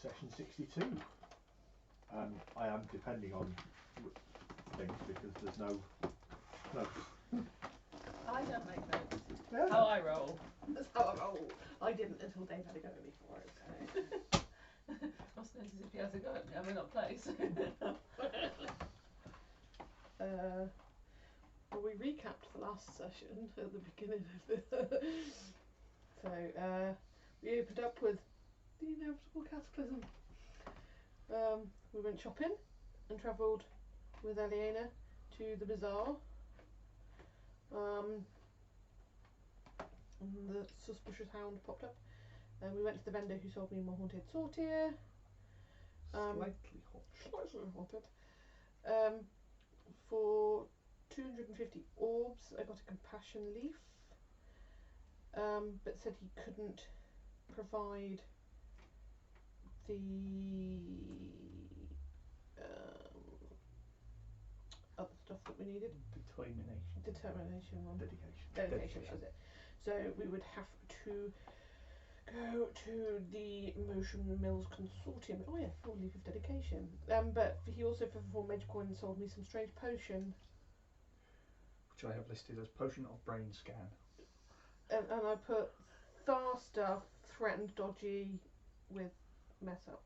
session 62. I am depending on things because there's no notes. I don't make notes. Yeah. How I roll. That's how I roll. I didn't until Dave had a go at me for it. So. Must notice if he has a go at me, I'm in a place. Well, we recapped the last session at the beginning of the. So we opened up with the inevitable cataclysm. We went shopping and travelled with Aliena to the bazaar. And the suspicious hound popped up. And we went to the vendor who sold me my haunted sortier. Slightly Haunted. For 250 orbs, I got a compassion leaf. But said he couldn't provide the other stuff that we needed. Determination one. Dedication, that was it. So we would have to go to the Motion Mills Consortium. Oh yeah, full leaf of dedication. But he also, for 4 magic coins, sold me some strange potion. Which I have listed as potion of brain scan. And I put Thar stuff, threatened dodgy with mess up.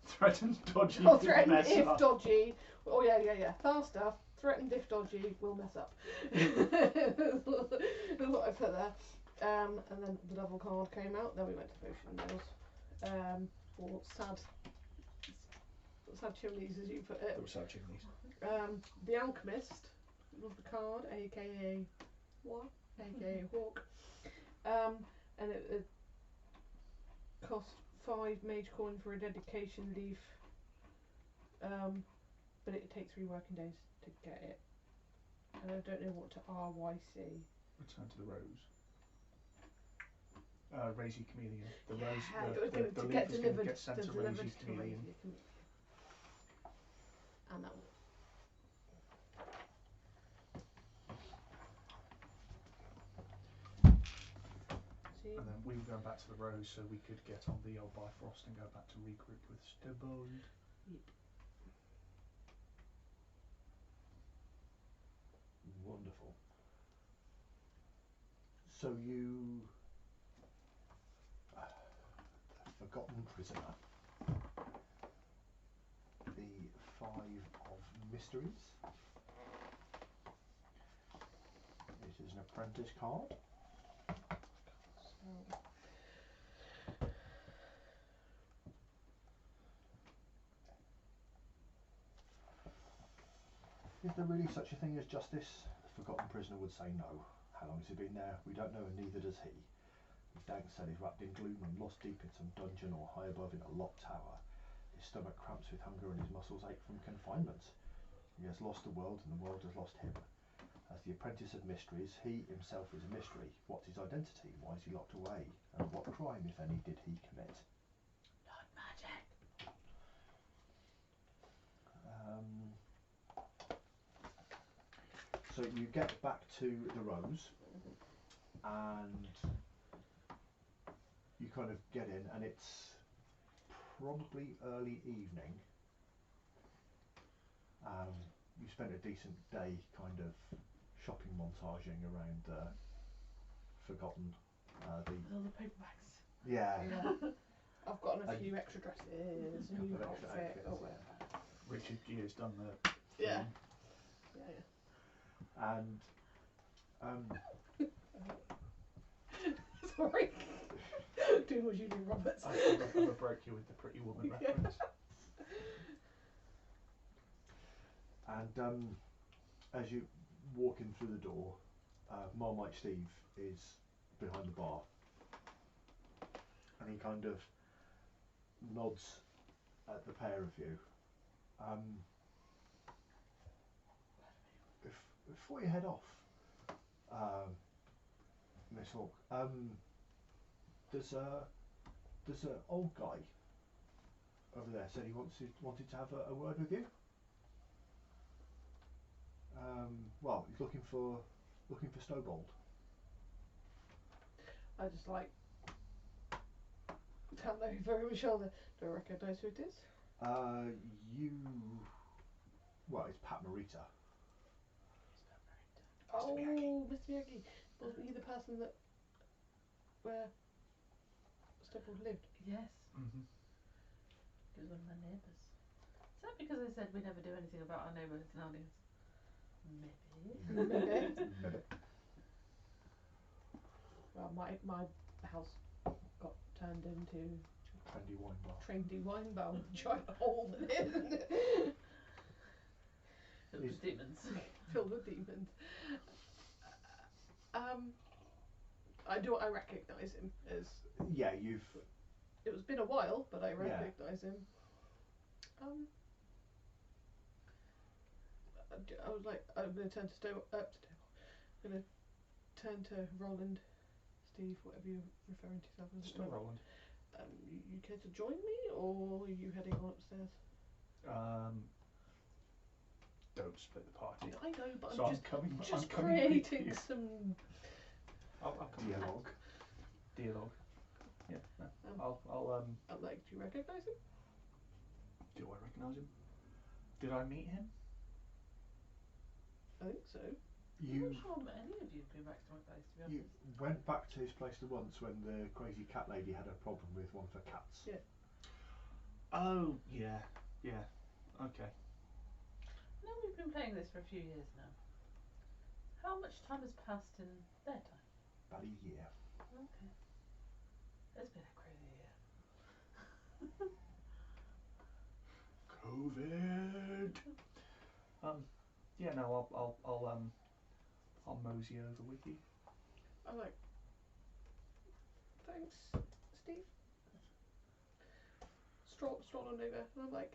Threatened dodgy. Oh, threatened mess if up. dodgy. Oh yeah. Thar stuff, threatened if dodgy will mess up. That's what I put there. And then the devil card came out. Then we went to Potion Mills. For sad chimneys, as you put it. There were sad chimneys. The Alchemist was the card, aka what? AKA Hawk. And it cost 5 mage coin for a dedication leaf. But it takes 3 working days to get it. And I don't know what to RYC. Return to the rose. Razy Chameleon. The Yeah, rose. The leaf get is going delivered. to get sent to Razy Chameleon. And that one. And then we were going back to the rose so we could get on the old Bifrost and go back to regroup with Stebold. Yep. Wonderful. So you... the Forgotten Prisoner. The 5 of Mysteries. It is an apprentice card. Is there really such a thing as justice? The Forgotten Prisoner would say no. How long has he been there? We don't know, and neither does he. His dank cell is wrapped in gloom and lost deep in some dungeon or high above in a locked tower. His stomach cramps with hunger and his muscles ache from confinement. He has lost the world and the world has lost him. As the apprentice of mysteries, he himself is a mystery. What's his identity? Why is he locked away? And what crime, if any, did he commit? Not magic. So you get back to the Rose, and you kind of get in, and it's probably early evening. You spent a decent day kind of shopping montaging around Forgotten. With all the paperbacks. Yeah. I've gotten a few extra dresses, a new outfit, or whatever. Richard Gere's done the Yeah. And sorry. Doing what Julia Roberts. I broke you with the Pretty Woman reference. And as you walk in through the door, Marmite Steve is behind the bar, and he kind of nods at the pair of you. Before you head off, Miss Hawk, there's an old guy over there said he wanted to have a word with you. Well, he's looking for Snowbold. I just like Hand over my shoulder. Do I recognise who it is? Well, it's Pat Morita. Oh, Miyagi. Mr. Miyagi. Wasn't he the person that where Stubble lived? Yes. Mm-hmm. He was one of my neighbours. Is that because I said we never do anything about our neighbours nowadays? Maybe. Maybe. Well, my house got turned into Trendy wine bar. with a giant hole in it. It was demons. Filled with demons. I recognise him as. Yeah, you've. It's been a while, but I recognise him. I was like, I'm going to turn to I'm going to turn to Roland, Steve, whatever you're referring to yourself as. Still Roland. You care to join me, or are you heading on upstairs? Don't split the party. I know, but So I'm just creating some. I'll come with Dialogue. Dialogue. Yeah. No. I'll I'm like, do you recognise him? Do I recognise him? Did I meet him? I think so. I'm not sure any of you have been back to my place, to be You honest. went back to his place once when the crazy cat lady had a problem with one of her cats. Yeah. Oh yeah. Okay. No, we've been playing this for a few years now. How much time has passed in their time? About a year. Okay. It's been a crazy year. COVID. Yeah. No. I'll mosey over with you. I'm like, thanks, Steve. Stroll on over, and I'm like,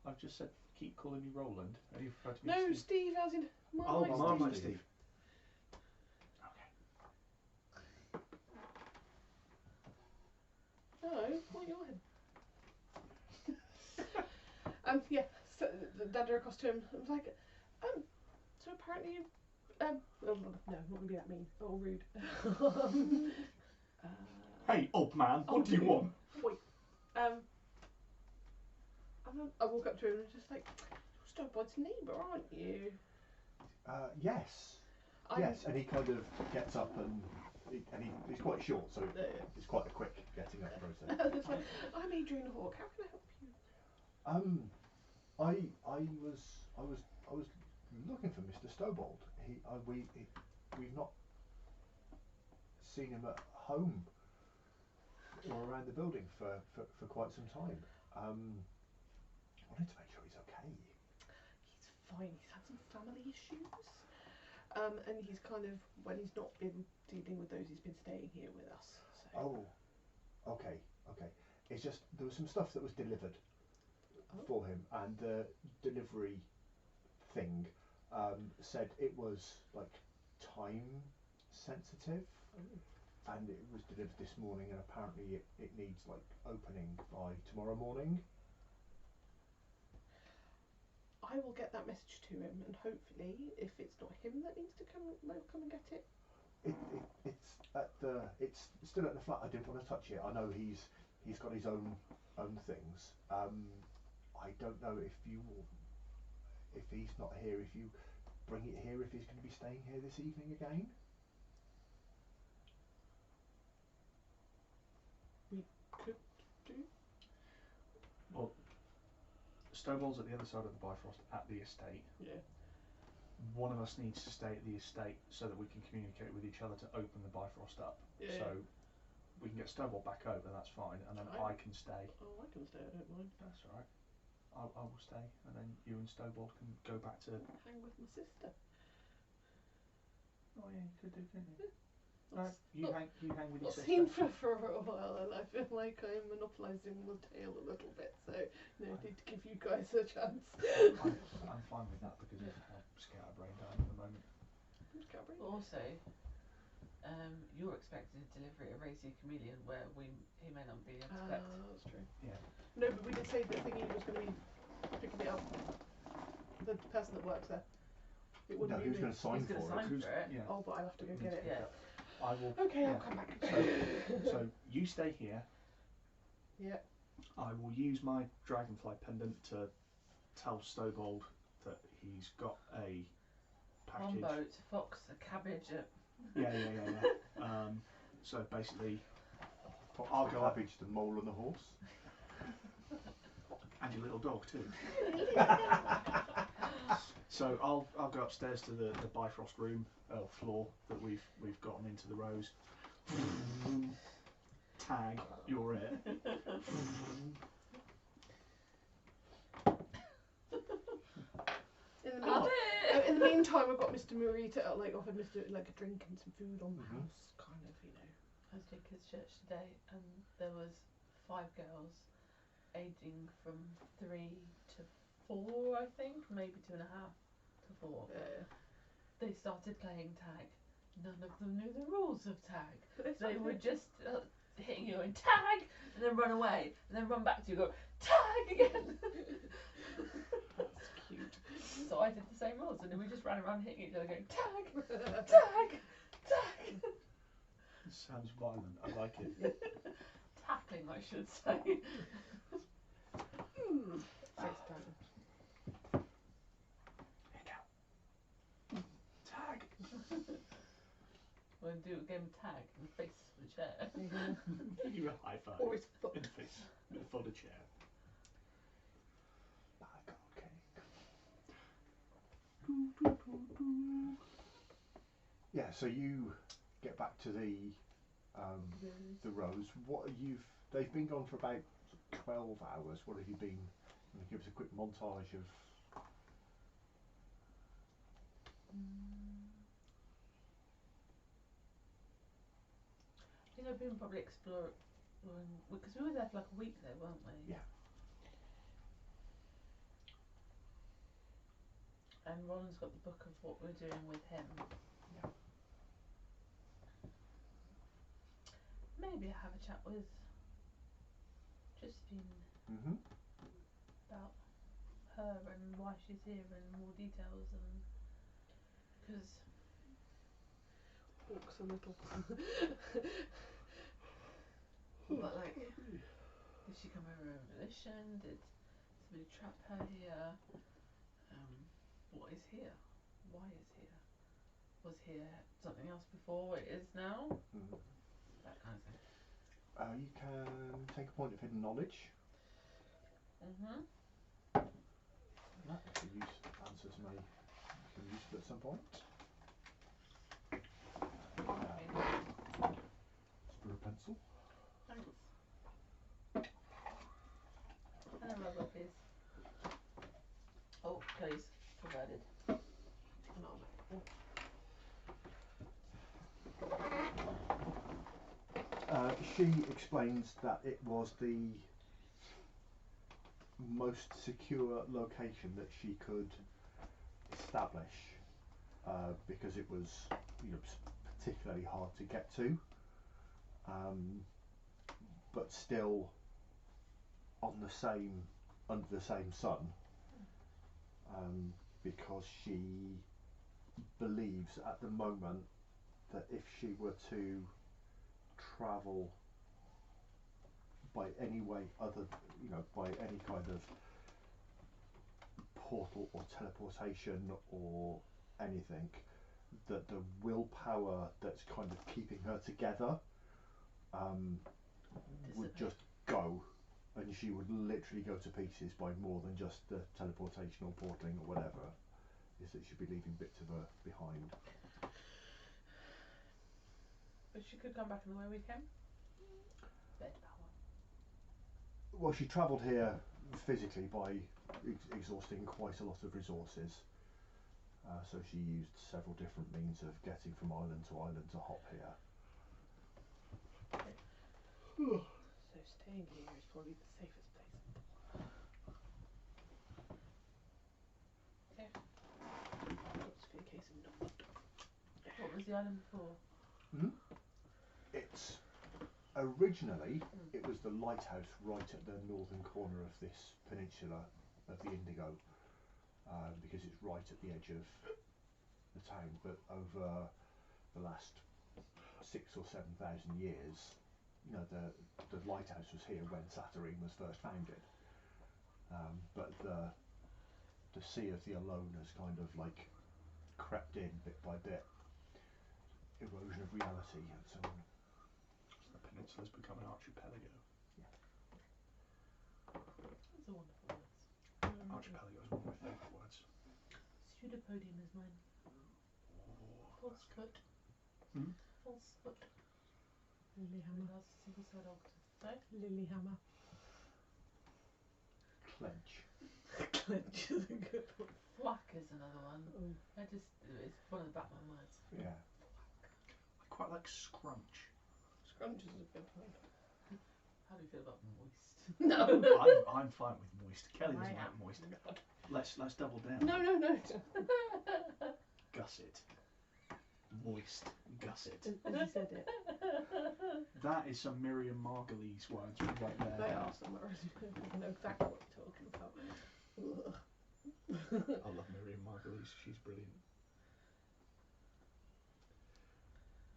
I've just said keep calling me Roland. Are you referred to me no, as Steve? Steve, as in Oh, Marmite Steve. Steve. Okay. No, point your head. Yeah, so the dad across to him. I was like, so apparently you, oh, no, not gonna be that mean or rude. Hey, old man, what do you want? Wait, I walk up to him and just like, you're Stubbold's neighbour, aren't you? Yes. Yes, and he kind of gets up and he's quite short, so it's quite a quick getting up process. It's like, I'm Adrian Hawke. How can I help you? I was looking for Mr. Stowbold. We've not seen him at home or around the building for quite some time. Wanted to make sure he's okay. He's fine. He's had some family issues. And he's kind of, when he's not been dealing with those, he's been staying here with us. So. Oh, okay. It's just there was some stuff that was delivered for him, and the delivery thing said it was like time sensitive, and it was delivered this morning, and apparently it needs like opening by tomorrow morning. I will get that message to him, and hopefully, if it's not him that needs to come, they'll come and get it. It's still at the flat. I didn't want to touch it. I know he's got his own things. I don't know if he's not here, if you bring it here, if he's going to be staying here this evening again. We could do. Well, Stonewall's at the other side of the Bifrost at the estate. Yeah. One of us needs to stay at the estate so that we can communicate with each other to open the Bifrost up. Yeah. So we can get Stonewall back over, that's fine, and then I can stay. Oh, I can stay, I don't mind. That's all right. I will stay, and then you and Stonewall can go back to... Hang with my sister. Oh yeah, you could do, couldn't you? Not You hang with your Not sister. seen for a while, and I feel like I'm monopolising the tale a little bit, so no need to give you guys a chance. I'm fine with that because of how scatterbrained I am at the moment. Also, you're expecting a delivery of Racy Chameleon where he may not be able to collect. That's true. Yeah. No, but we did say that thingy was going to be picking it up. The person that works there. It No, wouldn't he was be going to sign He's going to for it. sign for it. Yeah. Oh, but I'll have to go get it. Yeah. I will. Okay, yeah. I'll come back. So you stay here. Yeah. I will use my dragonfly pendant to tell Stobold that he's got a package. One boat, fox, a cabbage. Yeah. So basically, Fox, I'll the go up. cabbage, the mole and the horse. And your little dog too. So I'll go upstairs to the Bifrost room floor that we've gotten into the rose. Tag, you're it. In the meantime, I've got Mr. Murray to offer Mr. a drink and some food on the house, kind of, I was doing kids' church today, and there was 5 girls, aging from 3 to 4, I think, maybe 2.5 to 4. They started playing tag. None of them knew the rules of tag. They were just hitting you and tag, and then run away, and then run back to you, and go tag again. That's cute. So I did the same rules, and then we just ran around hitting each other, going tag, tag, tag. It sounds violent. I like it. Tackling, I should say. Face time. Tag. We'll do a game of tag in the face of the chair. Give you a high five. Or his foot. In the face. With the foot of chair. Yeah, so you get back to the rose. What they've been gone for about 12 hours. What have you been? Give us a quick montage of. I think I've been probably exploring, because we were there for like a week though, weren't we? Yeah. And Roland's got the book of what we're doing with him. Yeah. Maybe I have a chat with Josephine about her and why she's here and more details, and because Walks a little. but like, did she come over her own volition? Did somebody trap her here? What is here? Why is here? Was here something else before it is now? That kind of thing. You can take a point of hidden knowledge. That could use answer to me. Can be useful at some point. Spur a pencil. Thanks. And a rubber, please. Oh, please. Provided. She explains that it was the most secure location that she could establish because it was, particularly hard to get to, but still under the same sun, because she believes at the moment that if she were to travel by any way other, by any kind of portal or teleportation or anything, that the willpower that's kind of keeping her together would just go, and she would literally go to pieces by more than just the teleportation or portaling or whatever, is that she'd be leaving bits of her behind. But she could come back in the way we came. Bed power. Well, she travelled here physically by exhausting quite a lot of resources, so she used several different means of getting from island to hop here. So staying here is probably the safest place. Okay. Just in case of not. What was the island before? It's originally it was the lighthouse right at the northern corner of this peninsula of the Indigo, because it's right at the edge of the town. But over the last 6 or 7,000 years, you know, the lighthouse was here when Saturnine was first founded. But the Sea of the Alone has kind of like crept in bit by bit. Erosion of reality and so on. So the peninsula's become an archipelago. That's a wonderful word. Archipelago is one of my favourite words. Pseudopodium is mine. False foot. Hmm? False foot. Lilyhammer. That's a single-side octave. Sorry? Lilyhammer. Clench. Clench is a good one. Thwack is another one. Oh. It's one of the Batman words. Yeah. I quite like scrunch. Scrunch is a good one. How do you feel about moist? No. I'm fine with moist. Kelly doesn't I like am moist. not. Let's double down. No. Gusset. Moist. Gusset. As you said it. That is some Miriam Margolyes words right there. They are somewhere. I know exactly what you're talking about. Ugh. I love Miriam Margolyes. She's brilliant.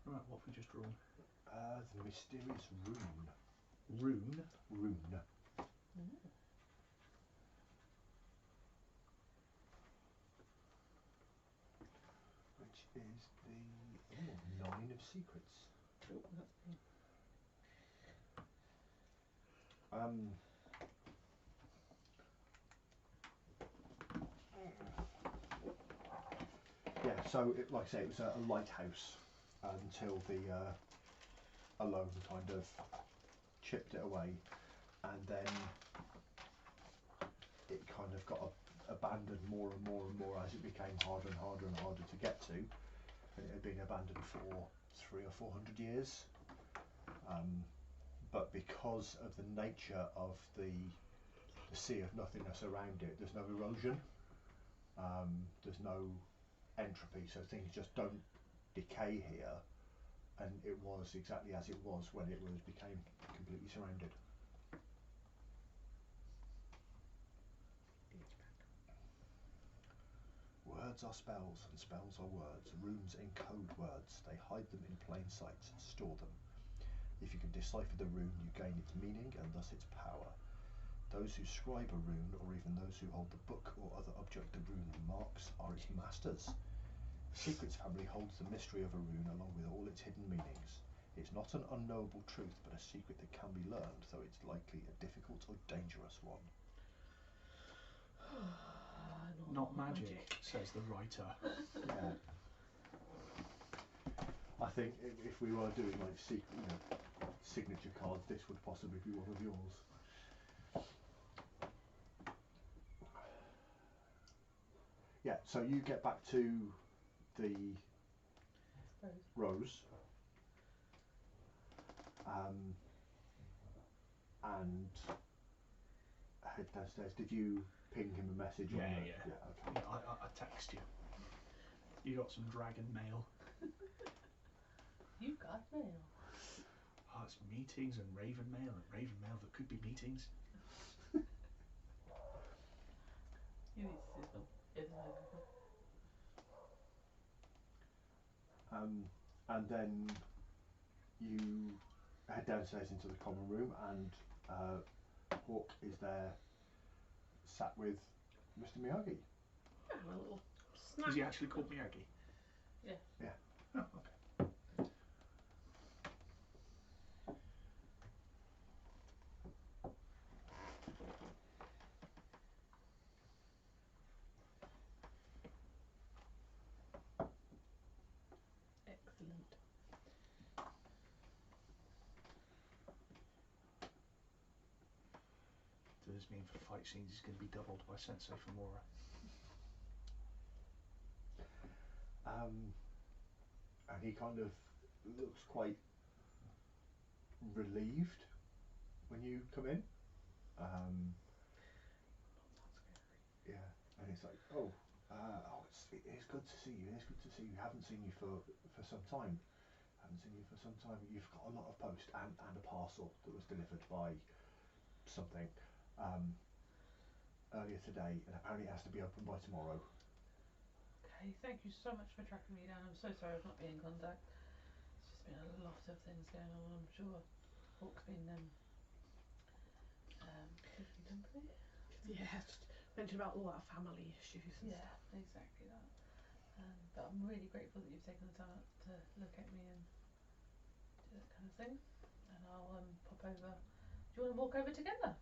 Right, what have we just drawn? The mysterious rune. Rune. Rune. Which is the 9 of secrets. Oh, that's me. Yeah, so like I say, it was a lighthouse until the Alone kind of chipped it away, and then it kind of got abandoned more and more and more as it became harder and harder and harder to get to, and it had been abandoned for 300 or 400 years. But because of the nature of the sea of nothingness around it, there's no erosion, there's no entropy, so things just don't decay here, and it was exactly as it was when it became completely surrounded. Words are spells, and spells are words. Runes encode words. They hide them in plain sight, store them. If you can decipher the rune, you gain its meaning and thus its power. Those who scribe a rune, or even those who hold the book or other object the rune marks, are its masters. Secrets family holds the mystery of a rune along with all its hidden meanings. It's not an unknowable truth, but a secret that can be learned, though it's likely a difficult or dangerous one. Not magic, says the writer. Yeah. I think if we were doing like signature cards, this would possibly be one of yours. Yeah, so you get back to the Rose, and head downstairs. Did you ping him a message? Yeah. Okay. Yeah, I text you. You got some dragon mail. You've got mail. Oh, it's meetings and raven mail that could be meetings. You need to see them. It is over. And then you head downstairs into the common room, and Hawk is there, sat with Mr. Miyagi. A little snack. Is he actually called Miyagi? Yeah. Yeah. Oh, okay. Excellent. Does this mean for fight scenes he's going to be doubled by Sensei Famura? And he kind of looks quite relieved when you come in. Yeah, and it's like, it's good to see you. It's good to see you. Haven't seen you for some time. You've got a lot of post and a parcel that was delivered by something earlier today, and apparently it has to be opened by tomorrow. Okay, thank you so much for tracking me down. I'm so sorry I've not been in contact. It's There's been a lot of things going on, I'm sure. Hawk's been keeping company. Yeah, just mentioned about all our family issues and Yeah, exactly that. But I'm really grateful that you've taken the time out to look at me and do that kind of thing. And I'll pop over. Do you want to walk over together?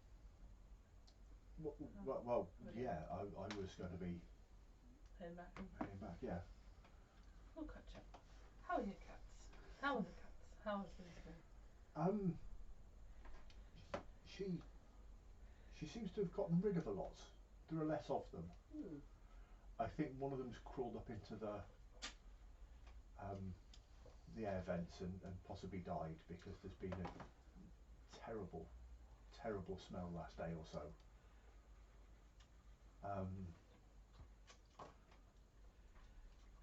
Well, yeah, I was going to be Heading back. heading back, yeah. We'll catch up. How are your cats? How are the cats? How is Elizabeth? She seems to have gotten rid of a lot. There are less of them. I think one of them's crawled up into the air vents and possibly died because there's been a terrible smell last day or so.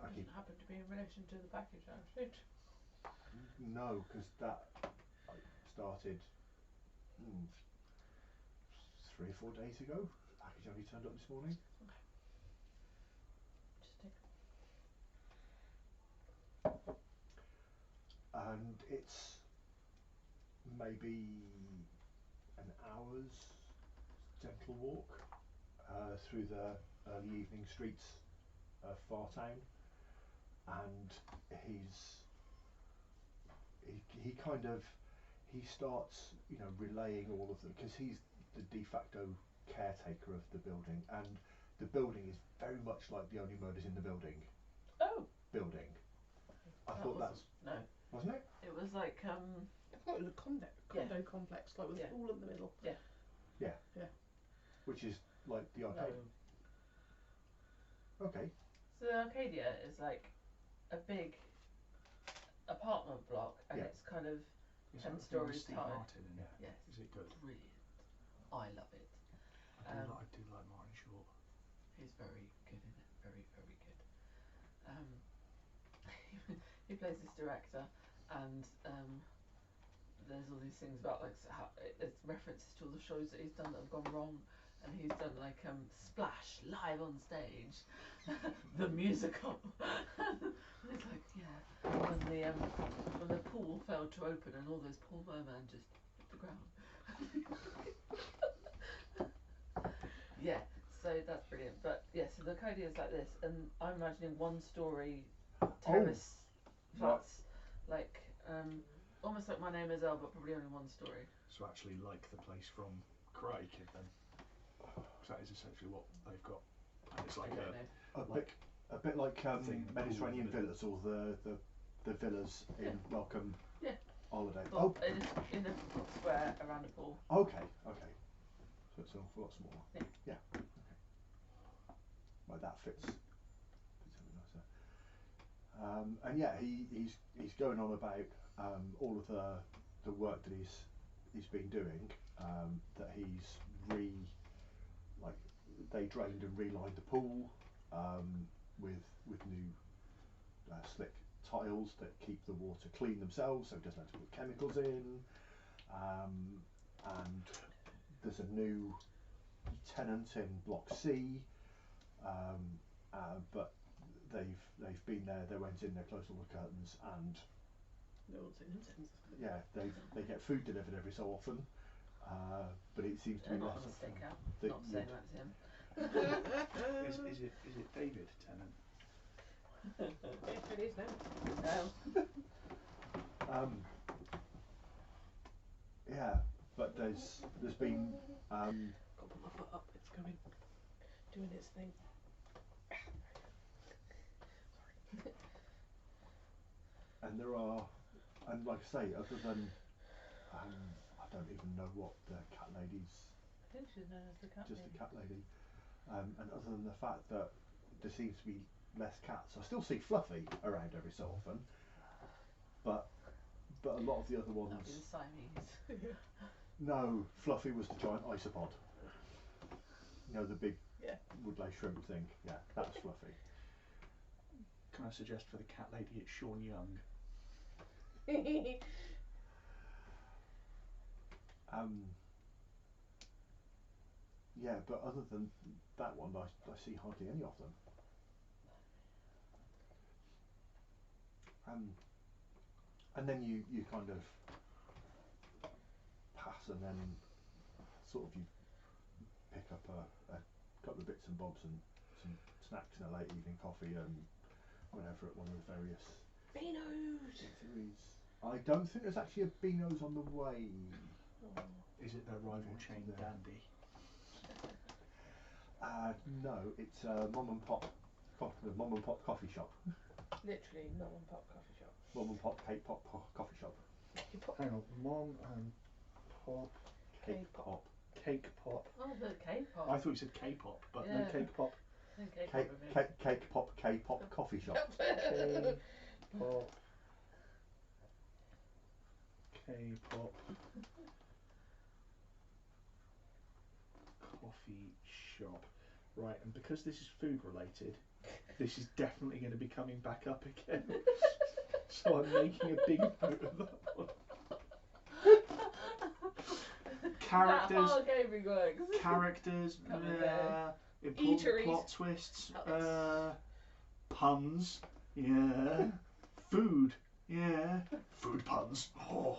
It doesn't happen to be in relation to the package, I assume. No, because that started 3 or 4 days ago. The package only turned up this morning. Okay. Just take. And it's maybe an hour's gentle walk through the early evening streets of Fartown, and he starts relaying all of them, because he's the de facto caretaker of the building, and the building is very much like the Only Murders in the Building building. I thought that's no, wasn't it? it was like I thought it was a condo complex, like with a pool in the middle. Yeah. Which is like the arcade. Okay. So the Arcadia is like a big apartment block, and it's kind of Is 10 that the stories Steve high. Martin in it? Yes. Is it good? Brilliant. I love it. I do like Martin Short. He's very good in it. Very, very good. He plays this director, and there's all these things about like how it's references to all the shows that he's done that have gone wrong, and he's done like Splash live on stage, the musical. And it's like when the pool failed to open and all those poor mermen just hit the ground. Yeah, so that's brilliant. But yeah, so the Arcadia is like this, and I'm imagining 1-story terrace flats, like almost like My Name Is Earl, but probably only 1 story. So actually, like the place from Karate Kid, then. So that is essentially what they've got. And it's like a bit like Mediterranean villas, or the villas in Welcome Holiday. But in a square around a pool. Okay. So it's a lot smaller. Yeah. Okay. Well, that fits a bit nicer. And yeah, he's going on about all of the work that he's been doing. That he's they drained and relined the pool with new slick tiles that keep the water clean themselves, so it doesn't have to put chemicals in. And there's a new tenant in Block C, but they've been there. They went in, they closed all the curtains, and No one's seen him since. yeah, they get food delivered every so often, but it seems to be Not less a mistake, often. Not saying that's him. Is it David Tennant? It is now. No. Yeah, but there's been Got to put my foot up. It's going, doing its thing. Sorry. and there are, and like I say, other than I don't even know what the cat lady's. I think she's known as the cat Just lady. the cat lady. And other than the fact that there seems to be less cats, I still see Fluffy around every so often, but a lot of the other ones. That'll be the Siamese. No, Fluffy was the giant isopod. You know, the big woodlay shrimp thing. Yeah, that's Fluffy. Can I suggest for the cat lady it's Sean Young? Yeah, but other than that one, I see hardly any of them. and then you kind of pass, and then sort of you pick up a couple of bits and bobs and some snacks and a late evening coffee and whatever at one of the various Beanos! eateries. I don't think there's actually a Beano's on the way. Oh. Is it their rival chain Yeah. Dandy? No, it's a mum and pop coffee shop. Literally, mum and pop coffee shop. Mum and pop cake pop coffee shop. K-pop. Hang on, Mom and Pop Cake K-pop. pop. Cake Pop. Oh, the K-pop. I thought you said K-pop, but no Yeah. Cake Pop. Okay, Cake pop K-pop coffee shop. K-pop. K-pop. Coffee shop. Right, and because this is food related, this is definitely going to be coming back up again. So I'm making a big note of that one. Characters. That's how gaming works. Characters, Coming there. important Eateries. plot twists, Puns. puns, yeah, food, yeah, food puns. Oh.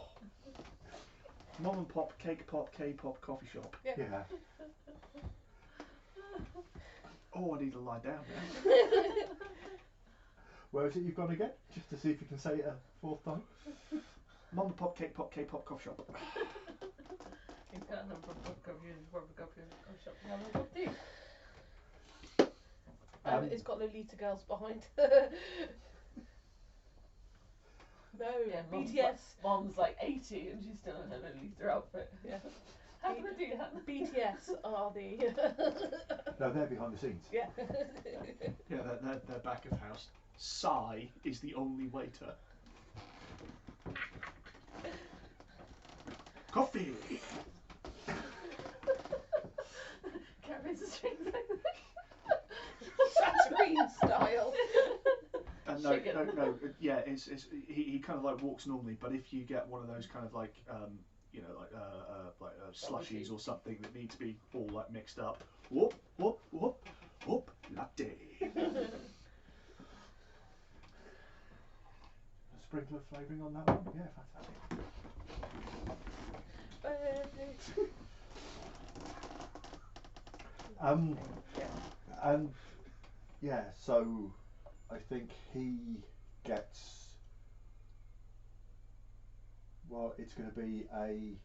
Mom and pop, cake pop, K-pop coffee shop. Yeah. Yeah. Oh, I need to lie down now. Where is it you've gone again? Just to see if you can say it a fourth time. Mom and pop, K-pop coffee shop. You can't have proper coffee and proper coffee shop. Have a cup of tea. It's got Lolita girls behind. No, Yeah, BTS. Mom's like 80 and she's still in her Lolita outfit. Yeah. Have a tea, Hannah. BTS are the. No, they're behind the scenes. Yeah. Yeah, they're back of house. Psy is the only waiter. Coffee. Carries the strings like Tatooine style. No, Chicken. no, yeah, it's he kind of like walks normally, but if you get one of those kind of like slushies or something that need to be all like mixed up, whoop whoop whoop whoop latte. A sprinkle of flavouring on that one? Yeah, fantastic. And yeah, so I think he gets, well, it's going to be a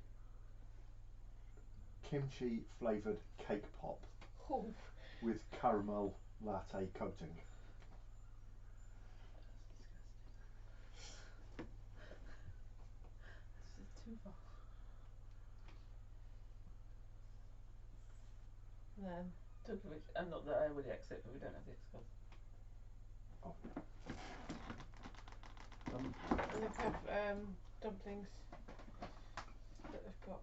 kimchi flavoured cake pop Oh, with caramel latte coating. This is too far. Talking of which, I'm not that I would exit, but we don't have the X cards. Oh, and they have dumplings that have got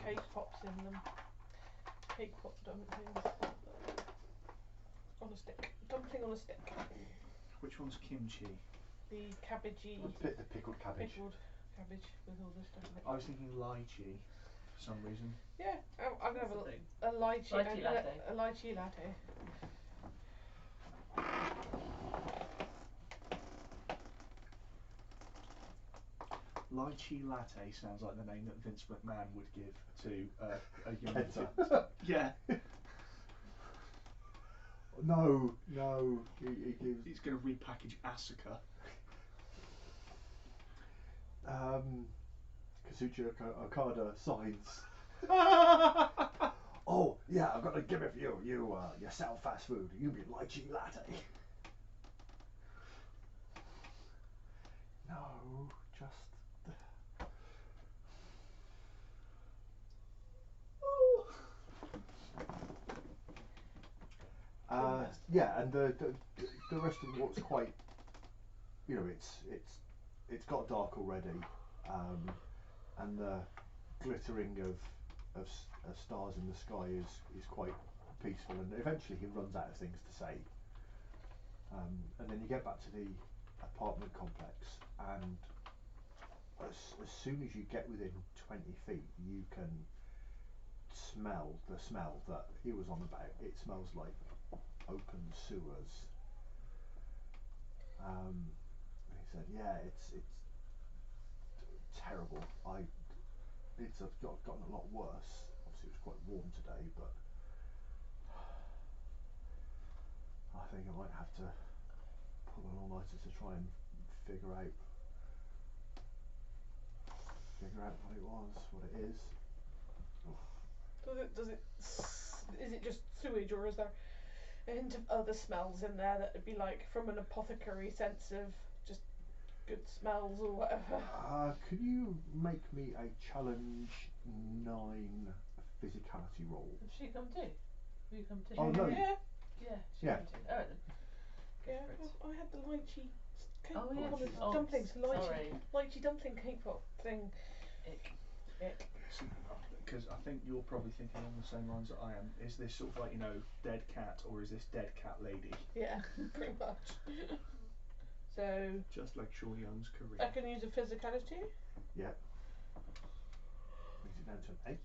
cake pops in them. Cake pop dumplings. On a stick. Dumpling on a stick. Which one's kimchi? The cabbagey. the pickled cabbage. Pickled cabbage with all this stuff in it. I was thinking lychee for some reason. Yeah, I'm gonna have That's the thing. a lychee Lychee latte. a lychee latte. Lychee latte sounds like the name that Vince McMahon would give to a young Pizza. Yeah, No, he gives he's going to repackage Asuka. Kazuchika Okada signs. Oh yeah, I've got a gift for you. You sell fast food. You be lychee latte. No, just. Yeah, and the rest of what's quite, it's got dark already, and the glittering of stars in the sky is quite peaceful, and eventually he runs out of things to say, and then you get back to the apartment complex, and as soon as you get within 20 feet, you can smell the smell that he was on about. It smells like open sewers. And he said, yeah, terrible. It's gotten a lot worse. Obviously, it was quite warm today, but I think I might have to pull an all-nighter to try and figure out what it was, what it is. Is it just sewage, or is there a hint of other smells in there that would be like from an apothecary sense of just good smells or whatever? Could you make me a challenge 9 physicality roll? Does she come too? Will you come too? Oh no. Yeah. Yeah, she Yeah. come too. Alright then. Yeah, I had the lychee cake Oh, pop yeah. on the Oh, dumplings. sorry. Lychee dumpling cake pop thing. Ick. Because I think you're probably thinking along the same lines that I am. Is this sort of like, dead cat, or is this dead cat lady? Yeah, pretty much. So Just like Sean Young's career. I can use a physicality. Yeah. Brings it down to an 8.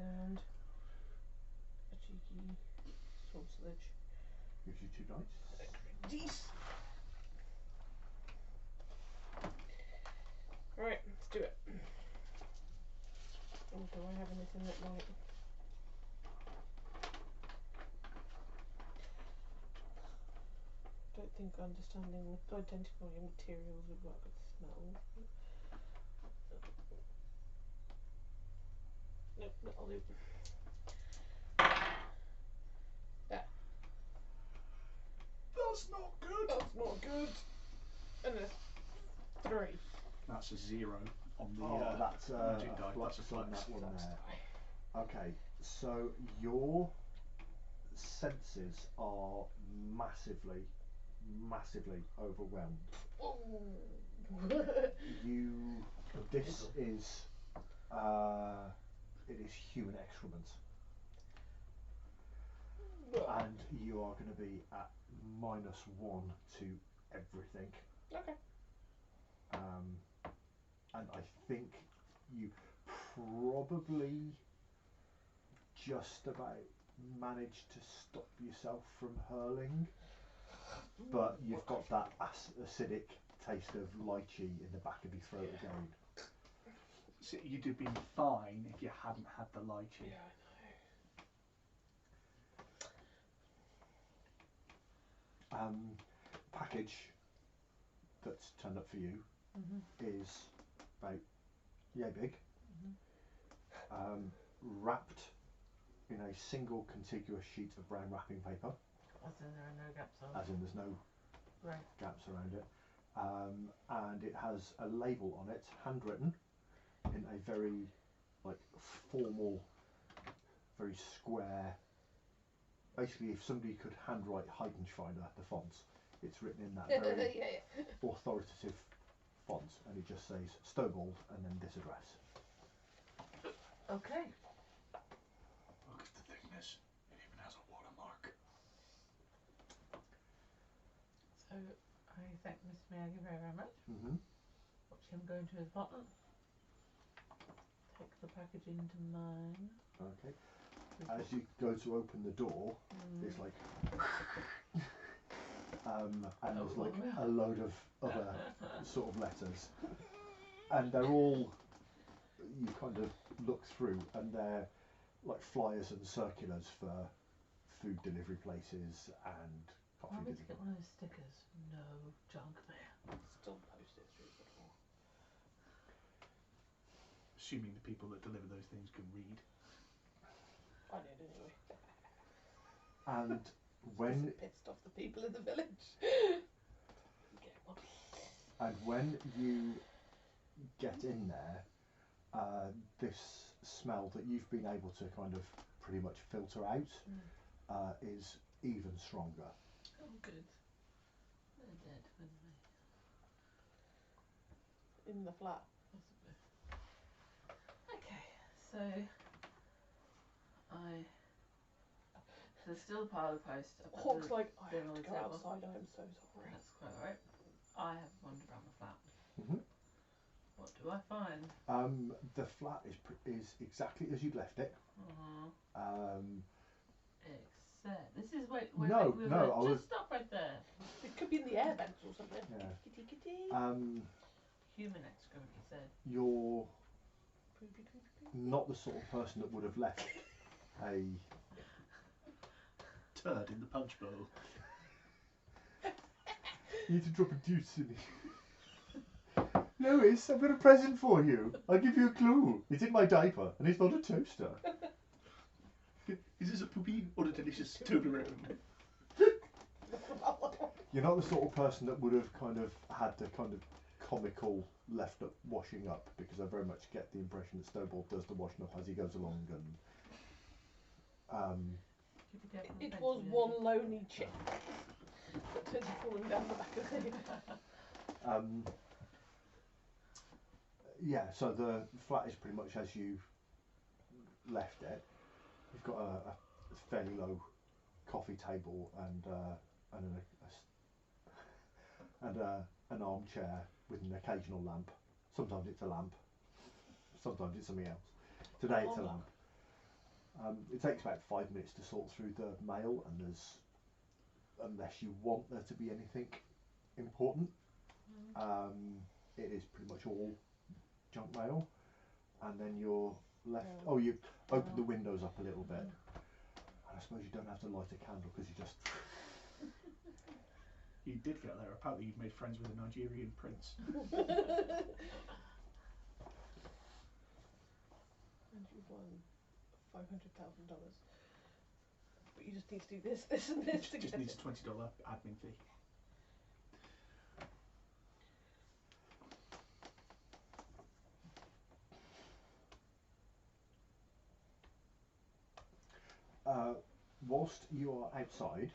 And a cheeky sorcerage. Gives you 2 dice. Jeez. Right, let's do it. Oh, do I have anything that might... I don't think identifying materials would work with smell. Nope, that'll do. There. That's not good! That's not good. And a 3. That's a 0 on the That's magic a die. flux That's a on flux. that one Flux there. die. Okay, so your senses are massively overwhelmed. Oh. This is it is human excrement, and you are going to be at -1 to everything. Okay. And I think you probably just about managed to stop yourself from hurling, but you've got that acidic taste of lychee in the back of your throat again. So you'd have been fine if you hadn't had the lychee. Yeah, I Package that's turned up for you is about yay big, wrapped in a single contiguous sheet of brown wrapping paper, As in there are no gaps on. as in there's no Right. gaps around it, and it has a label on it, handwritten in a very formal, very square. Basically, if somebody could handwrite Heidenschweider, the fonts, it's written in that very yeah. authoritative font, and it just says Stowbold and then this address. Okay. Look at the thickness. It even has a watermark. So I thank Mr. Miyagi very, very much. Watch him go into his apartment. Take the package into mine. Okay. As you go to open the door, it's like, and there's like a load of other sort of letters, and they're all, you kind of look through, and they're like flyers and circulars for food delivery places and I coffee need to get delivery. one of those stickers. No junk mail. Still post it through before. Assuming the people that deliver those things can read. I did anyway. And when It pissed off the people in the village. Get one. And when you get in there, this smell that you've been able to kind of pretty much filter out is even stronger. Oh, good. They're dead, wouldn't they? In the flat. Possibly. Okay, so there's still a pile of post. Hawk's like, I bin have on to the go table. outside, I'm so sorry. That's quite alright. I have wandered around the flat. Mhm. What do I find? The flat is exactly as you'd left it. Except this is wait. No, wait, no, I was- just stop right there. It could be in the air vents or something. Yeah. Kitty kitty. Human excrement, you said. You're Poopy, poopy, poopy. not the sort of person that would have left a. Turd in the punch bowl. You need to drop a deuce in it. Lois, I've got a present for you. I'll give you a clue. It's in my diaper, and it's not a toaster. Is this a poopy or a delicious Toblerone? You're not the sort of person that would have kind of had the kind of comical left up washing up, because I very much get the impression that Snowball does the washing up as he goes along, and It was one lonely chick that turned to falling down the back of it. yeah. So the flat is pretty much as you left it. You've got a fairly low coffee table and an armchair with an occasional lamp. Sometimes it's a lamp. Sometimes it's something else. Today it's a lamp. It takes about 5 minutes to sort through the mail, and unless you want there to be anything important, it is pretty much all junk mail. And then you're left. Oh, you open the windows up a little bit, and I suppose you don't have to light a candle because you just. You did get there. Apparently, you'd made friends with a Nigerian prince. And you've won $500,000. But you just need to do this, this, and this to Just get needs it. a $20 admin fee. Whilst you are outside,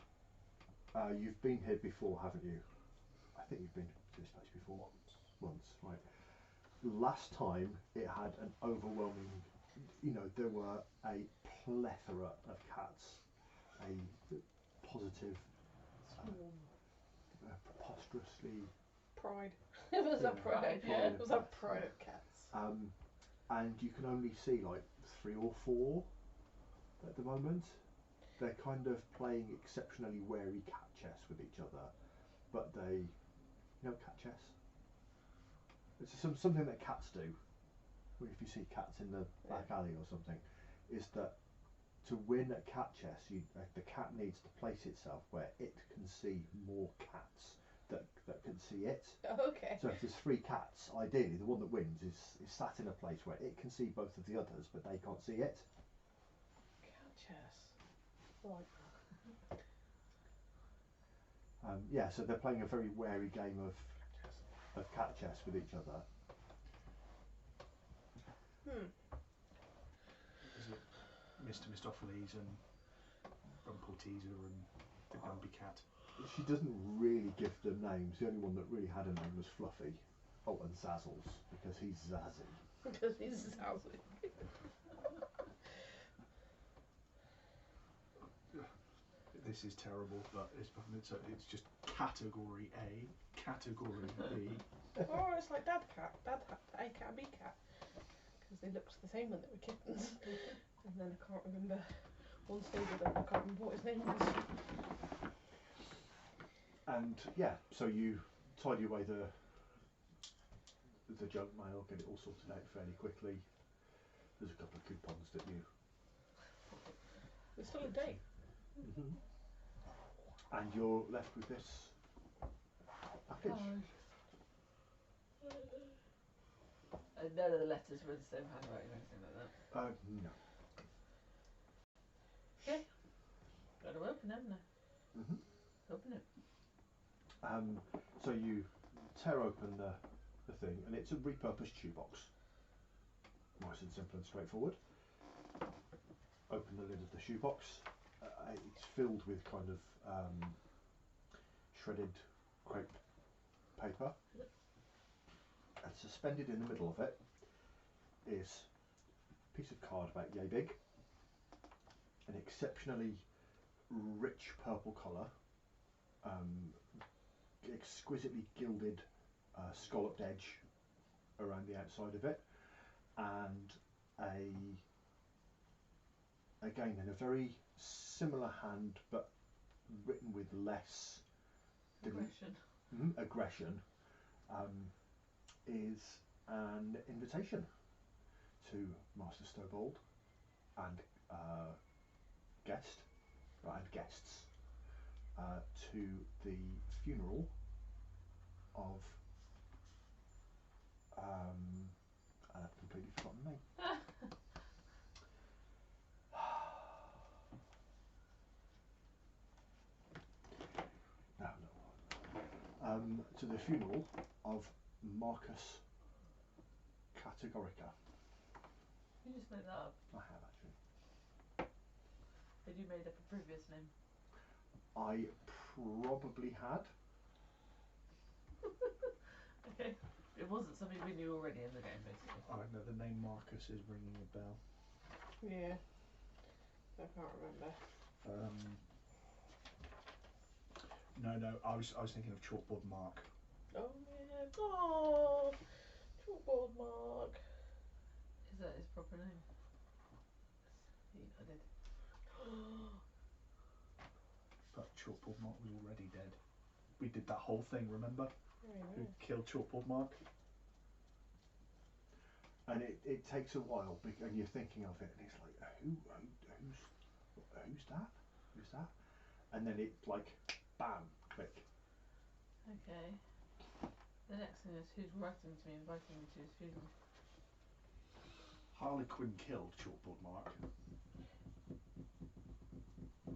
you've been here before, haven't you? I think you've been to this place before. Once, right. Last time it had an overwhelming, there were a plethora of cats, a positive, preposterously. Pride. It was a pride. Yeah. It was a pride of cats. And you can only see like 3 or 4 at the moment. They're kind of playing exceptionally wary cat chess with each other, but they, cat chess. It's something that cats do. If you see cats in the back alley or something, is that to win at cat chess, the cat needs to place itself where it can see more cats that can see it. Okay. So if there's 3 cats, ideally the one that wins is sat in a place where it can see both of the others, but they can't see it. Cat chess. Right. Yeah, so they're playing a very wary game of cat chess with each other. Is it Mr. Mistopheles and Rumpelteazer and the Gumby Cat? She doesn't really give them names. The only one that really had a name was Fluffy. Oh, and Zazzles, because he's Zazzy. Because he's Zazzy. This is terrible, but it's just category A, category B. Oh, it's like Dad Cat, A Cat, B Cat. Because they looked the same when they were kittens. And then I can't remember one stage of them, I can't remember what his name was. And yeah, so you tidy away the junk mail, get it all sorted out fairly quickly. There's a couple of coupons that you. There's still a date. And you're left with this package. None of the letters were the same handwriting or anything like that. No. Okay. Got to open, haven't I? Open it. So you tear open the thing, and it's a repurposed shoebox. Nice and simple and straightforward. Open the lid of the shoebox. It's filled with kind of shredded crepe paper. And suspended in the middle of it is a piece of card about yay big, an exceptionally rich purple colour, exquisitely gilded scalloped edge around the outside of it, and again in a very similar hand but written with less Aggression. aggression, is an invitation to Master Stowbold and guests to the funeral of I've completely forgotten the name. No. To the funeral of Marcus Categorica. You just made that up. I have actually. Had you made up a previous name? I probably had. Okay. It wasn't something we knew already in the game, basically. I know the name Marcus is ringing a bell. Yeah. I can't remember. No, I was thinking of Chalkboard Mark. Oh yeah. Oh, Chalkboard Mark. Is that his proper name? He nodded. But Chalkboard Mark was already dead. We did that whole thing, remember? Who killed Chalkboard Mark? And it takes a while, and you're thinking of it, and it's like, who's that? Who's that? And then it's like, bam, click. Okay. The next thing is who's writing to me, inviting me to his funeral. Harlequin killed Chalkboard Mark.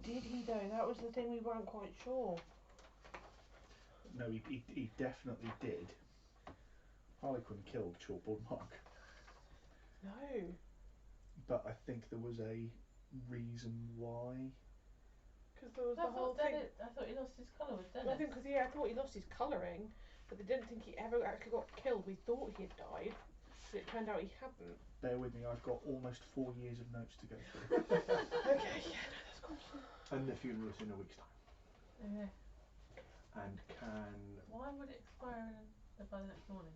Did he though? That was the thing we weren't quite sure. No, he definitely did. Harlequin killed Chalkboard Mark. No. But I think there was a reason why. Because there was the whole thing. I thought he lost his colour with Dennis. I think because I thought he lost his colouring, but they didn't think he ever actually got killed. We thought he had died, but it turned out he hadn't. Bear with me, I've got almost 4 years of notes to go through. Okay, yeah, no, that's cool. And the funeral is in a week's time. Okay. And can... Why would it expire by the next morning?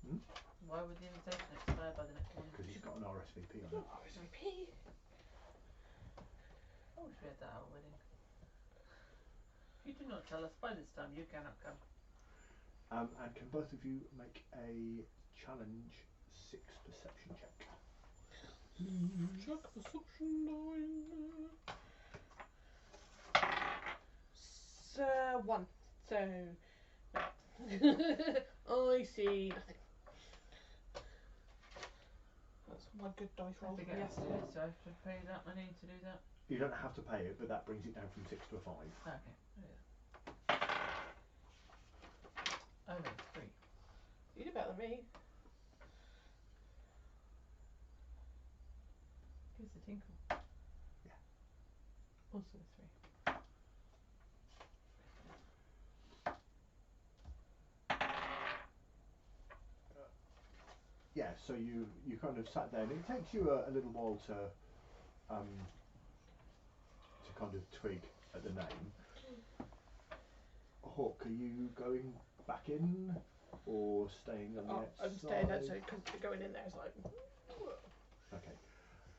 Hmm? Why would the invitation expire by the next morning? Because he's got an RSVP on it. RSVP. I wish we had that at our wedding. If you do not tell us by this time, you cannot come. And can both of you make a challenge 6 perception check? Check perception 9. 1. So no. I see nothing. That's my good dice I roll have to from get yesterday. so I have to pay that money to do that? You don't have to pay it, but that brings it down from 6 to a 5. Okay. Oh no, 3. You did better than me. Gives a tinkle. Yeah. Also 3. Yeah, so you kind of sat there, and it takes you a little while to kind of twig at the name. Hawk, are you going back in or staying on the outside? I'm staying outside because going in there is like. Okay,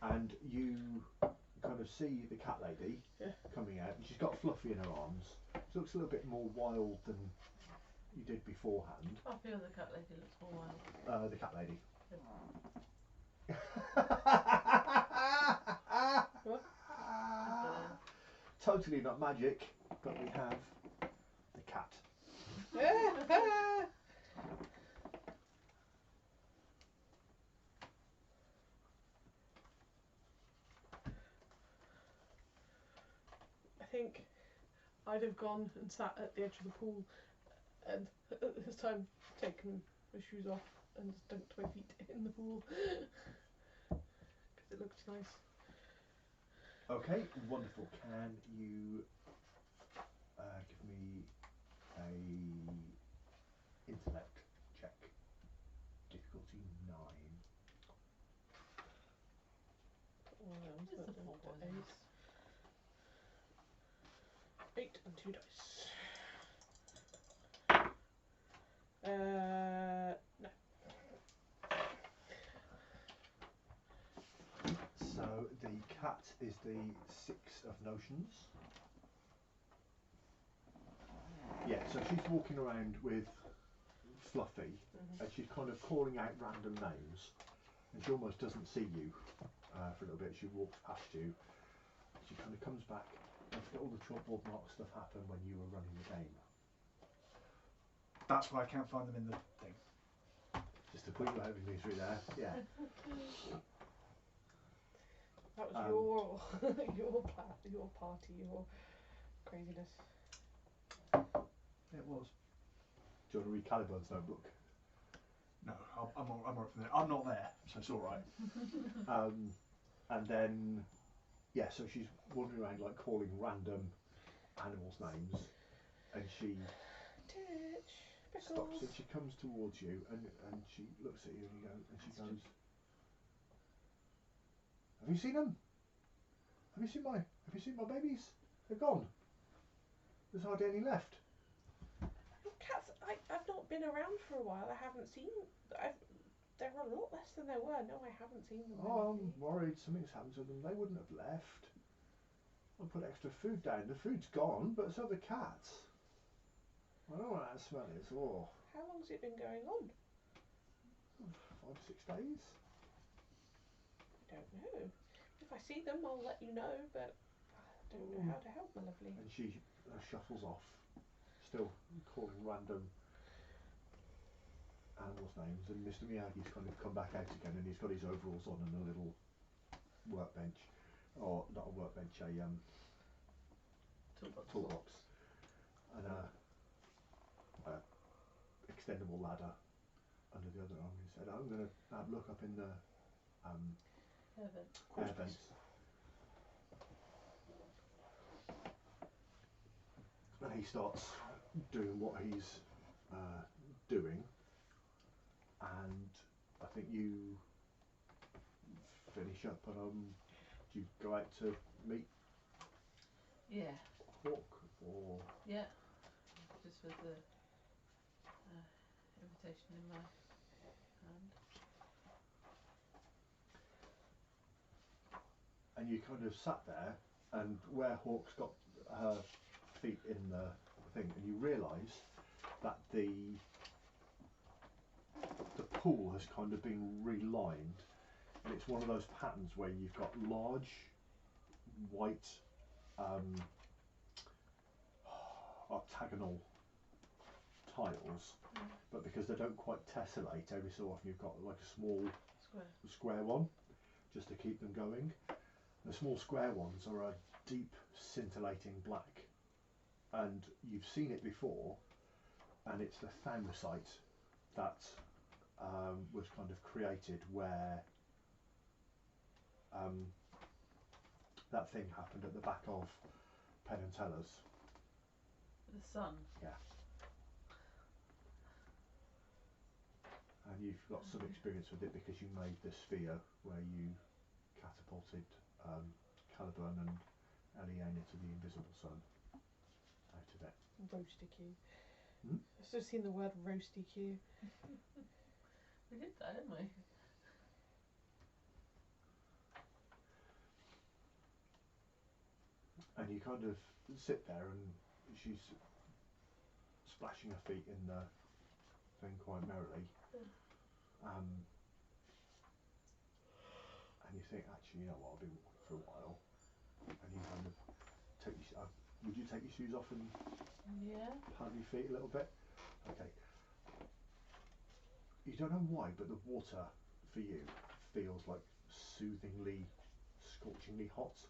and you kind of see the cat lady coming out, and she's got Fluffy in her arms. She looks a little bit more wild than you did beforehand. I feel the cat lady looks more wild. The cat lady. What? Totally not magic, but we have the cat. I think I'd have gone and sat at the edge of the pool and at this time taken my shoes off and just dunked my feet in the pool because it looked nice. Okay, wonderful. Can you give me a intellect check? Difficulty 9. Just the 4 poisons. 8 and 2 dice. No. So the cat is the 6 of notions. Yeah, so she's walking around with fluffy, and she's kind of calling out random names, and she almost doesn't see you for a little bit. She walks past you. She kind of comes back. Don't forget all the chalkboard mark stuff happened when you were running the game. That's why I can't find them in the thing. Just to put your heavy misery there. Yeah. That was your party, your craziness. It was. Do you want to read Caliburn's notebook? No, I'm all right from there. I'm not there, so it's all right. And then, yeah, so she's wandering around like calling random animals' names, and she stops and she comes towards you, and she looks at you and she goes, "Have you seen them? Have you seen my babies? They're gone. There's hardly any left." Cats, I've not been around for a while. I haven't seen. There are a lot less than there were. No, I haven't seen them. "Oh, I'm worried something's happened to them. They wouldn't have left. I put extra food down. The food's gone, but so the cats. I don't know what that smell is. Oh, How long's it been going on? 5 or 6 days. I don't know. If I see them, I'll let you know, but I don't know how to help, my lovely." And she shuffles off, still calling random animals' names. And Mr. Miyagi's kind of come back out again, and he's got his overalls on and a little workbench, or not a workbench, a toolbox, and a extendable ladder under the other arm. He said, "I'm going to have a look up in the air vents." And he starts doing what he's doing, and I think you finish up, and do you go out to meet Yeah. Hawk, or Yeah. Just with the invitation in my hand. and you kind of sat there, and where Hawk's got her feet in the thing, and you realise that the pool has kind of been relined, and it's one of those patterns where you've got large white octagonal tiles, but because they don't quite tessellate, every so often you've got like a small square one just to keep them going. The small square ones are a deep scintillating black, and you've seen it before, and it's the Thaumsite that was kind of created where that thing happened at the back of Penn and Teller's. The sun. Yeah. And you've got some experience with it because you made the sphere where you catapulted Caliburn and Eliana to the Invisible Sun out of it. Roasty Q. Hmm? I've just seen the word roasty Q. We did that, didn't we? And you kind of sit there, and she's splashing her feet in the thing quite merrily. And you think, actually, you know what, I've been walking for a while. And you kind of take your, would you take your shoes off and pad your feet a little bit? Okay. You don't know why, but the water for you feels like soothingly, scorchingly hot.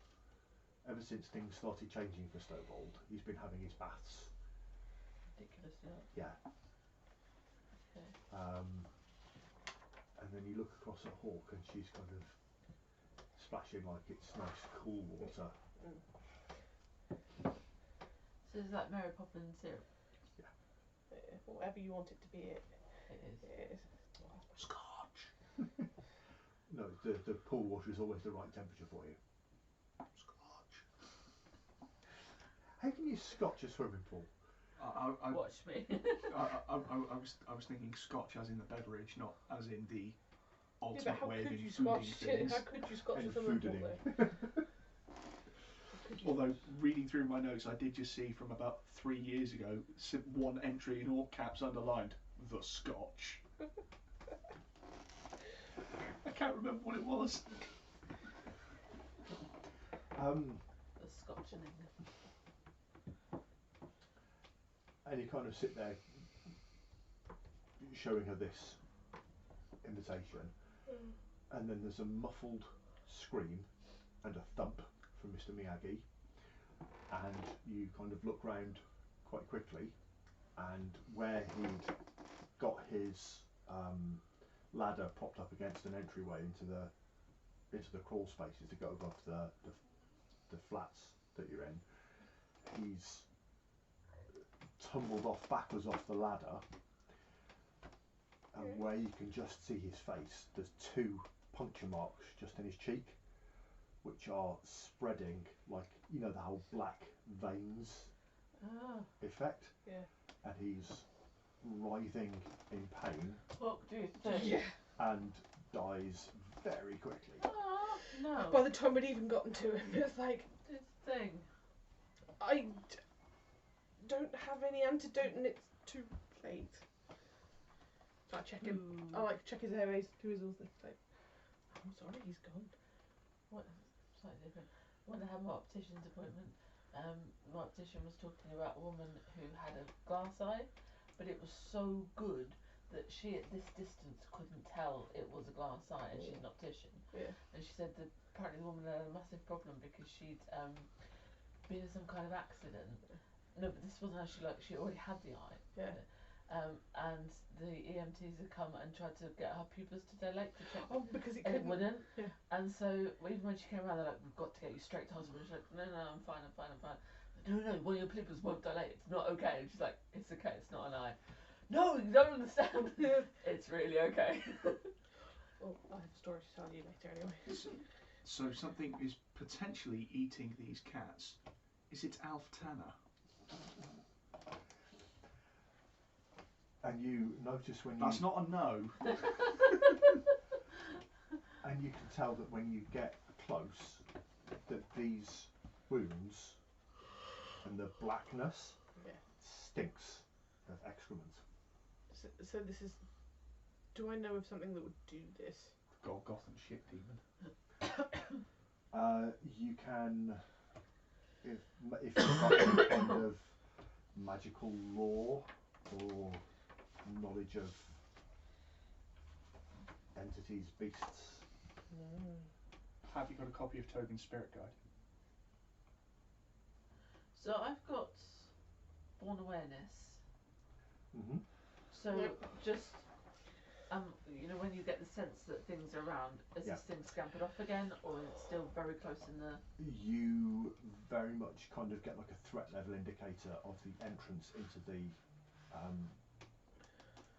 Ever since things started changing for Snowbald, he's been having his baths. Ridiculously hot. Yeah. Okay. And then you look across at Hawk, and she's kind of splashing like it's nice, cool water. So is that Mary Poppins syrup? Yeah. Whatever you want it to be, it is. Scotch. No, the pool water is always the right temperature for you. Scotch. How can you scotch a swimming pool? Watch me. I was thinking Scotch as in the beverage, not as in the ultimate way of you including things. How could you scotch And a swimming pool fooding. Although reading through my notes, I did just see from about 3 years ago one entry in all caps underlined. the Scotch. I can't remember what it was. The Scotchening. And you kind of sit there showing her this invitation, and then there's a muffled scream and a thump from Mr. Miyagi, and you kind of look round quite quickly, and where he'd got his ladder propped up against an entryway into the crawl spaces to go above the flats that you're in, he's tumbled off backwards off the ladder, and where you can just see his face, there's 2 puncture marks just in his cheek, which are spreading like, you know, the whole black veins effect. Yeah. And he's writhing in pain. What do you think? Yeah. And dies very quickly. Oh, no. By the time we'd even gotten to him, it was like, This thing. don't have any antidote and it's too late. I check him. I like check his airways, do his all things. Like, I'm sorry, he's gone. What? Slightly different. When I had my optician's appointment, my optician was talking about a woman who had a glass eye, but it was so good that she at this distance couldn't tell it was a glass eye, and she's an optician. Yeah. And she said that apparently the woman had a massive problem because she'd been in some kind of accident. No, but this wasn't actually, like, she already had the eye. Yeah. And the EMTs had come and tried to get her pupils to dilate to check. Oh, because it And it couldn't. wouldn't. Yeah. And so even when she came around, they're like, "We've got to get you straight to hospital." She's like, "No, I'm fine. No, one of your pupils won't dilate. It's not okay." And she's like, "It's okay. It's not an eye." No, you don't understand. It's really okay. Well, I have a story to tell you later anyway. So something is potentially eating these cats. Is it Alf Tanner? And you notice when That's not a no. and you can tell that when you get close, that these wounds and the blackness stinks of excrement. So this is. Do I know of something that would do this? Goth and shit demon. You can, if you've got any kind of magical lore or knowledge of entities, beasts. Have you got a copy of Togen's Spirit Guide? So I've got born awareness. Mm-hmm. So Yep. just when you get the sense that things are around, is this thing scampered off again, or is it still very close in the? You very much kind of get like a threat level indicator of the entrance into the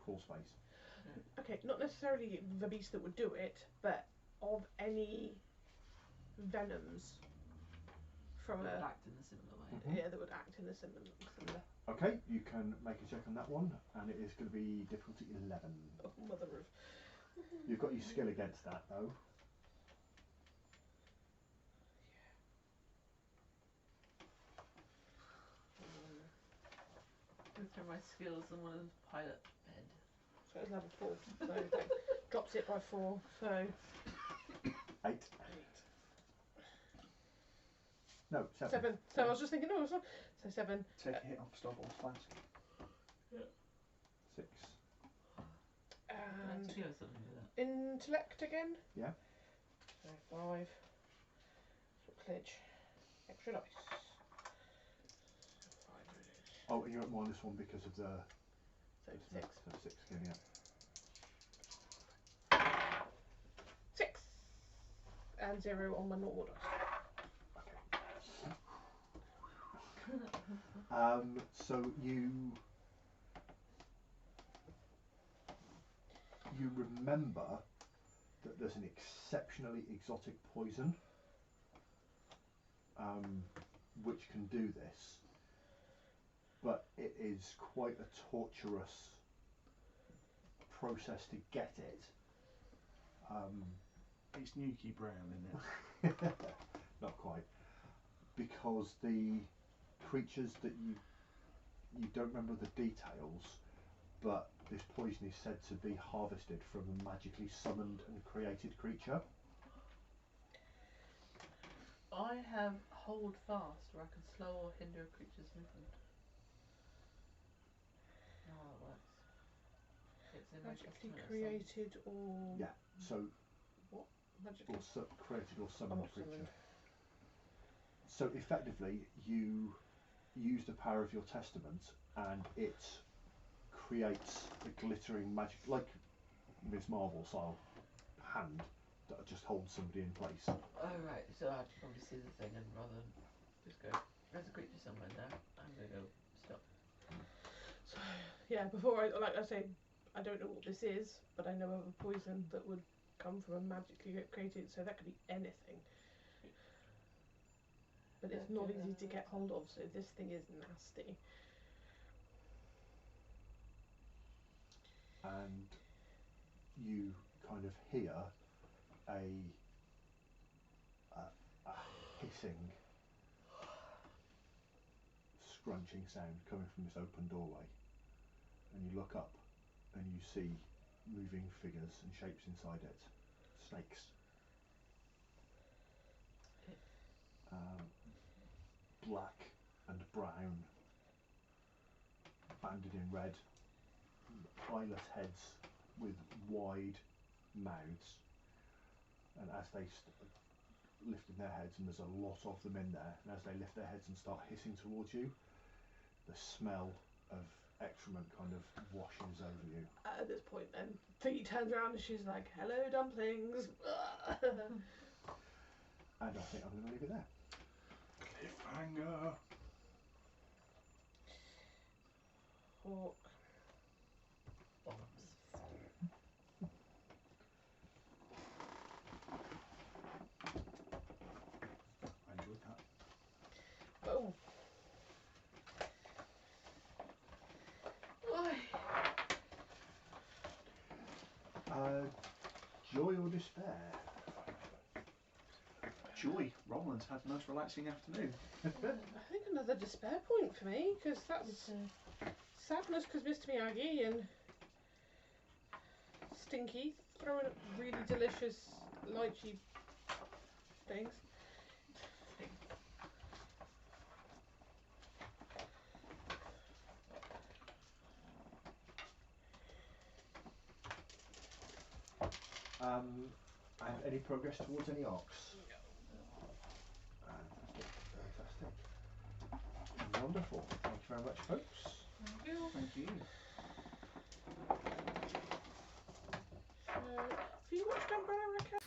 crawl space. Okay, not necessarily the beast that would do it, but of any venoms from That a would act in a similar way. yeah that would act in a similar. Okay, you can make a check on that one, and it is going to be difficulty 11. Oh, mother of. You've got your skill against that though. Go through my skills and one of them's pilot bed. So it's level 4. So that drops it by 4. So 8. No, 7. 7. So I was just thinking, no, it's not. So 7. Take a hit off Starboard's flask. 6. And Actually, or something like that. intellect again. Yeah. So 5. Pledge. Extra dice. 5. Oh, and you're at -1 because of the. So 6. So 6 again, yeah. 6. And 0 on my normal dice. So you remember that there's an exceptionally exotic poison which can do this, but it is quite a torturous process to get it. It's Nuki Brown, isn't it? Not quite, because the creatures that you don't remember the details, but this poison is said to be harvested from a magically summoned and created creature. I have hold fast, where I can slow or hinder a creature's movement. Know how that works. It's in my Magically testament of created or Yeah, so magically created or summoned or creature. summoned. So effectively, you use the power of your testament, and it creates a glittering magic, like Miss Marvel style hand that just holds somebody in place. Oh right, so I have to probably see the thing and rather than just go, there's a creature somewhere there, I'm gonna go stop. So yeah, before I say, I don't know what this is, but I know of a poison that would come from a magically created, so that could be anything. But it's not easy to get hold of, so this thing is nasty. And you kind of hear a hissing, scrunching sound coming from this open doorway, and you look up and you see moving figures and shapes inside it. Snakes. Black and brown, banded in red, eyeless heads with wide mouths, and as they lifting their heads, and there's a lot of them in there, and as they lift their heads and start hissing towards you, the smell of excrement kind of washes over you. At this point then, Piggy turns around and she's like, hello dumplings. And I think I'm going to leave it there. Cliffhanger. Hawk. Bombs. I enjoyed that. Boom. Joy or despair? Joy. Roland's had a nice relaxing afternoon. I think another despair point for me, because that was sadness because Mr. Miyagi and Stinky throwing really delicious lychee things. And any progress towards any arcs? Fantastic. Wonderful. Thank you very much, folks. Thank you. Thank you. Have you watched Umbrella Academy?